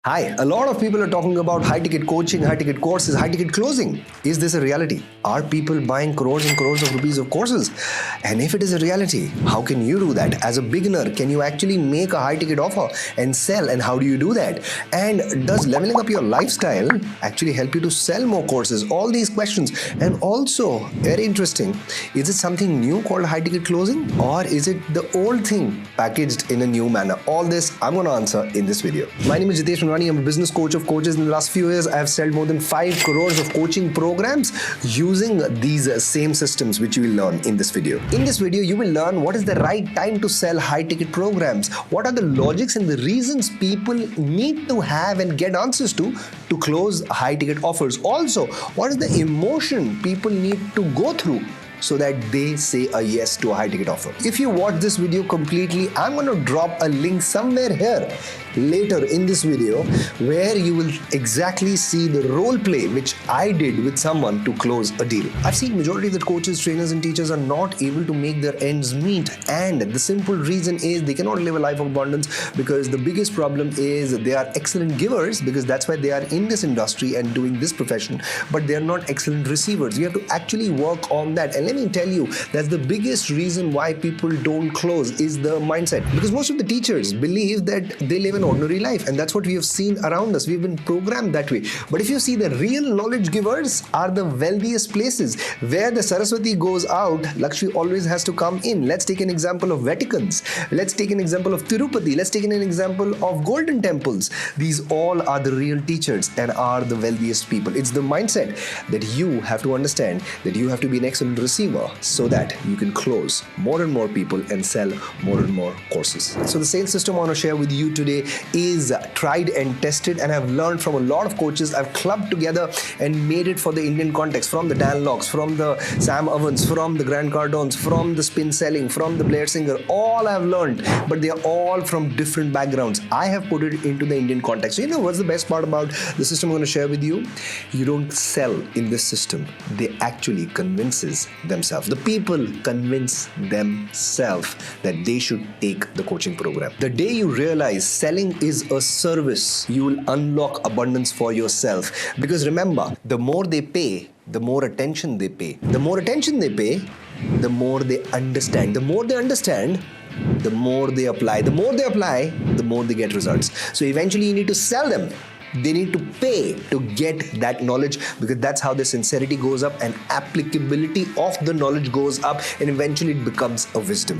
Hi, a lot of people are talking about high ticket coaching, high ticket courses, high ticket closing. Is this a reality? Are people buying crores and crores of rupees of courses? And if it is a reality, how can you do that? As a beginner, can you actually make a high ticket offer and sell? And how do you do that? And does leveling up your lifestyle actually help you to sell more courses? All these questions. And also, very interesting, is it something new called high ticket closing? Or is it the old thing packaged in a new manner? All this I'm going to answer in this video. My name is Jitesh Manwani. I'm a business coach of coaches. In the last few years, I have sold more than 5 crores of coaching programs using these same systems which you will learn in this video. In this video, you will learn what is the right time to sell high ticket programs, what are the logics and the reasons people need to have and get answers to close high ticket offers. Also, what is the emotion people need to go through so that they say a yes to a high ticket offer. If you watch this video completely, I'm going to drop a link somewhere here later in this video where you will exactly see the role play which I did with someone to close a deal. I've seen majority of the coaches, trainers and teachers are not able to make their ends meet, and the simple reason is they cannot live a life of abundance because the biggest problem is they are excellent givers, because that's why they are in this industry and doing this profession, but they are not excellent receivers. You have to actually work on that. And let me tell you, that's the biggest reason why people don't close is the mindset, because most of the teachers believe that they live an ordinary life, and that's what we have seen around us. We've been programmed that way. But if you see, the real knowledge givers are the wealthiest places. Where the Saraswati goes out, Lakshmi always has to come in. Let's take an example of Vaticans. Let's take an example of Tirupati. Let's take an example of golden temples. These all are the real teachers and are the wealthiest people. It's the mindset that you have to understand, that you have to be an excellent receiver so that you can close more and more people and sell more and more courses. So the sales system I want to share with you today is tried and tested, and I've learned from a lot of coaches. I've clubbed together and made it for the Indian context, from the Dan Locks, from the Sam Ovens, from the Grant Cardones, from the spin selling, from the Blair Singer. All I've learned, but they're all from different backgrounds. I have put it into the Indian context. So you know what's the best part about the system I'm going to share with you? You don't sell in this system. They actually convinces themselves. The people convince themselves that they should take the coaching program. The day you realize selling is a service, you will unlock abundance for yourself. Because remember, the more they pay, the more attention they pay. The more attention they pay, the more they understand. The more they understand, the more they apply. The more they apply, the more they get results. So eventually you need to sell them. They need to pay to get that knowledge, because that's how the sincerity goes up and applicability of the knowledge goes up, and eventually it becomes a wisdom.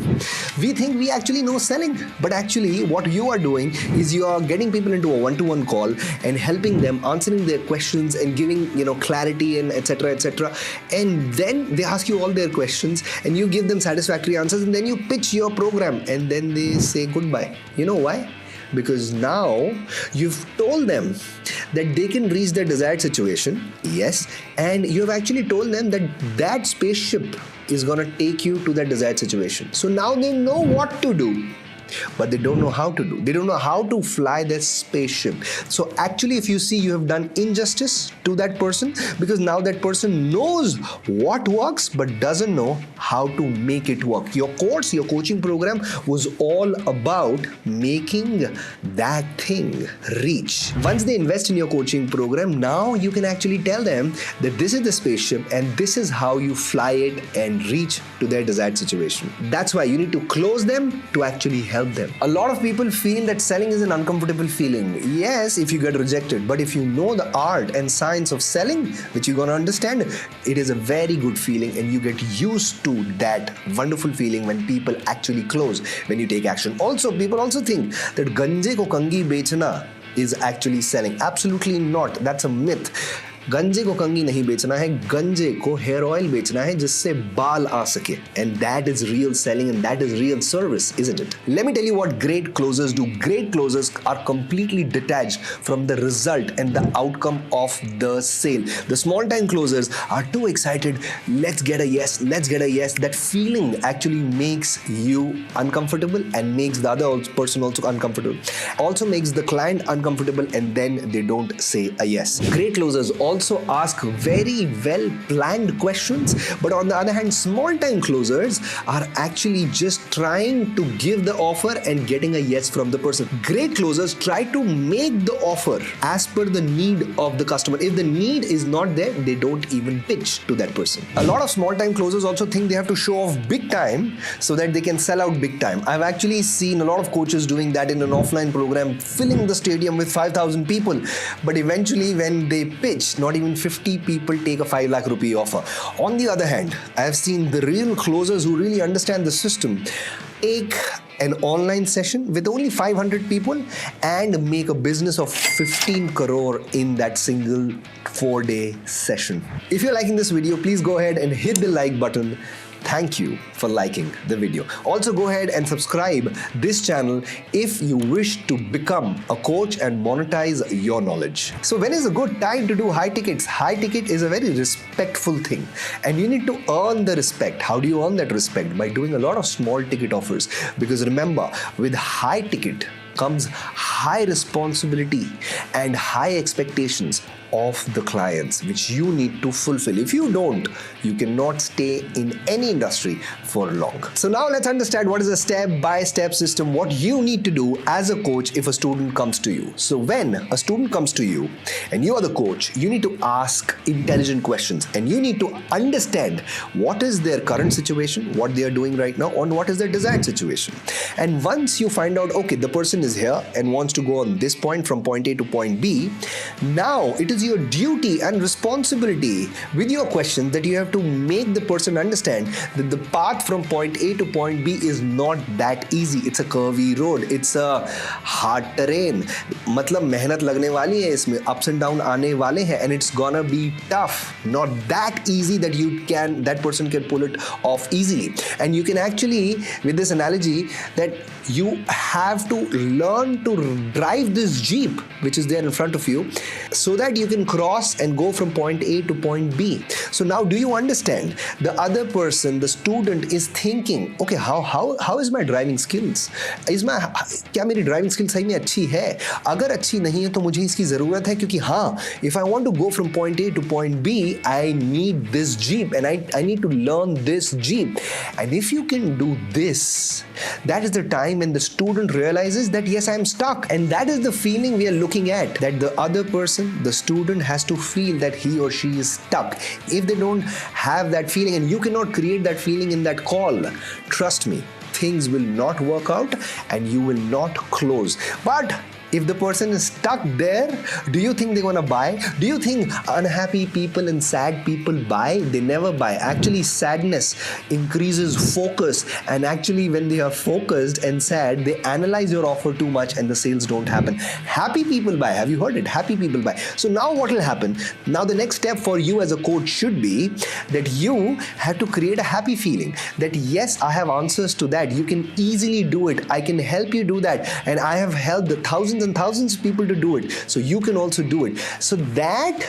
We think we actually know selling, but actually what you are doing is you are getting people into a one-to-one call and helping them, answering their questions and giving clarity and etc. And then they ask you all their questions and you give them satisfactory answers, and then you pitch your program and then they say goodbye. You know why? Because now you've told them that they can reach their desired situation, yes, and you have actually told them that that spaceship is going to take you to that desired situation. So now they know what to do, but they don't know how to do. They don't know how to fly their spaceship. So actually, if you see, you have done injustice to that person, because now that person knows what works but doesn't know how to make it work. Your course, your coaching program was all about making that thing reach. Once they invest in your coaching program, now you can actually tell them that this is the spaceship and this is how you fly it and reach to their desired situation. That's why you need to close them to actually help them. A lot of people feel that selling is an uncomfortable feeling. Yes, if you get rejected, but if you know the art and science of selling, which you're going to understand, it is a very good feeling, and you get used to that wonderful feeling when people actually close, when you take action. Also, people also think that ganje ko kangi bechna is actually selling. Absolutely not. That's a myth. गंजे को कंगी नहीं बेचना है, गंजे को hair oil बेचना है जिससे बाल आ सके. And that is real selling, and that is real service, isn't it? Let me tell you what great closers do. Great closers are completely detached from the result and the outcome of the sale. The small time closers are too excited. Let's get a yes, let's get a yes. That feeling actually makes you uncomfortable and makes the other person also uncomfortable. Also makes the client uncomfortable, and then they don't say a yes. Great closers also also ask very well planned questions. But on the other hand, small time closers are actually just trying to give the offer and getting a yes from the person. Great closers try to make the offer as per the need of the customer. If the need is not there, they don't even pitch to that person. A lot of small time closers also think they have to show off big time so that they can sell out big time. I've actually seen a lot of coaches doing that in an offline program, filling the stadium with 5,000 people. But eventually when they pitch, not even 50 people take a 5 lakh rupee offer. On the other hand, I've seen the real closers who really understand the system take an online session with only 500 people and make a business of 15 crore in that single 4-day session. If you're liking this video, please go ahead and hit the like button. Thank you for liking the video. Also go ahead and subscribe this channel if you wish to become a coach and monetize your knowledge. So when is a good time to do high tickets? High ticket is a very respectful thing and you need to earn the respect. How do you earn that respect? By doing a lot of small ticket offers. Because remember, with high ticket comes high responsibility and high expectations of the clients, which you need to fulfill. If you don't, you cannot stay in any industry for long. So now let's understand what is a step-by-step system, what you need to do as a coach if a student comes to you. So when a student comes to you and you are the coach, you need to ask intelligent questions and you need to understand what is their current situation, what they are doing right now, and what is their desired situation. And once you find out, okay, the person is here and wants to go on this point from point A to point B, now it is your duty and responsibility with your question that you have to make the person understand that the path from point A to point B is not that easy. It's a curvy road. It's a hard terrain. मतलब मेहनत लगने वाली है इसमें, ups and down आने वाले हैं, and it's gonna be tough. Not that easy that person can pull it off easily. And you can actually, with this analogy, that you have to learn to drive this Jeep which is there in front of you so that you can cross and go from point A to point B. So now do you understand? The other person, the student is thinking, okay, how is my driving skills? क्या मेरी driving skills सही में अच्छी है? अगर अच्छी नहीं है तो मुझे इसकी ज़रूरत है क्योंकि हाँ, if I want to go from point A to point B, I need this Jeep and I need to learn this Jeep. And if you can do this, that is the time when the student realizes that yes, I am stuck. And that is the feeling we are looking at, that the other person, the student has to feel that he or she is stuck. If they don't have that feeling and you cannot create that feeling in that call, trust me, things will not work out and you will not close. But if the person is stuck there, do you think they're gonna buy? Do you think unhappy people and sad people buy? They never buy. Actually, sadness increases focus, and actually when they are focused and sad, they analyze your offer too much and the sales don't happen. Happy people buy. Have you heard it? Happy people buy. So now what will happen? Now the next step for you as a coach should be that you have to create a happy feeling that yes, I have answers to that. You can easily do it. I can help you do that. And I have helped the thousands and thousands of people to do it. So you can also do it. So that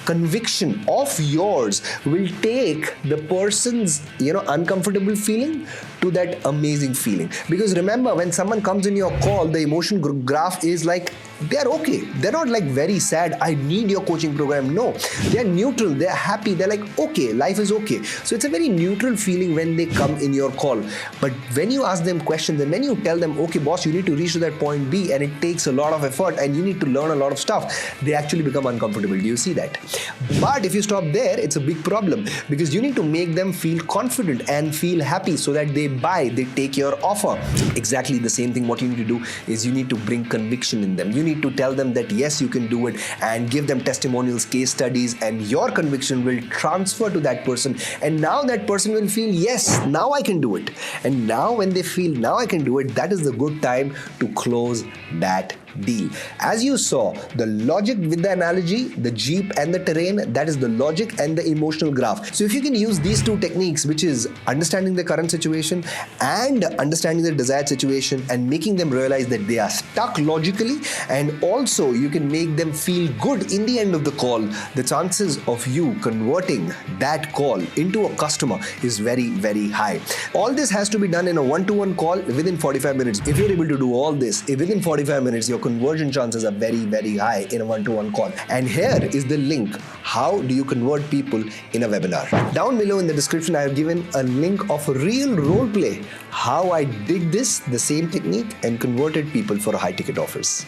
conviction of yours will take the person's uncomfortable feeling to that amazing feeling. Because remember, when someone comes in your call, the emotion graph is like they're okay. They're not like very sad, I need your coaching program. No, they're neutral, they're happy, they're like, okay, life is okay. So it's a very neutral feeling when they come in your call. But when you ask them questions and when you tell them, okay, boss, you need to reach to that point B and it takes a lot of effort and you need to learn a lot of stuff, they actually become uncomfortable. Do you see that? But if you stop there, it's a big problem because you need to make them feel confident and feel happy so that they buy, they take your offer. Exactly the same thing. What you need to do is you need to bring conviction in them. You need to tell them that yes, you can do it and give them testimonials, case studies, and your conviction will transfer to that person. And now that person will feel, yes, now I can do it. And now when they feel, now I can do it, that is the good time to close that deal. As you saw, the logic with the analogy, the Jeep and the terrain, that is the logic and the emotional graph. So if you can use these two techniques, which is understanding the current situation and understanding the desired situation and making them realize that they are stuck logically, and also you can make them feel good in the end of the call, the chances of you converting that call into a customer is very, very high. All this has to be done in a one-to-one call within 45 minutes. If you're able to do all this within 45 45 minutes, your conversion chances are very, very high in a one-to-one call. And here is the link. How do you convert people in a webinar? Down below in the description, I have given a link of a real role play. How I did this, the same technique, and converted people for high ticket offers.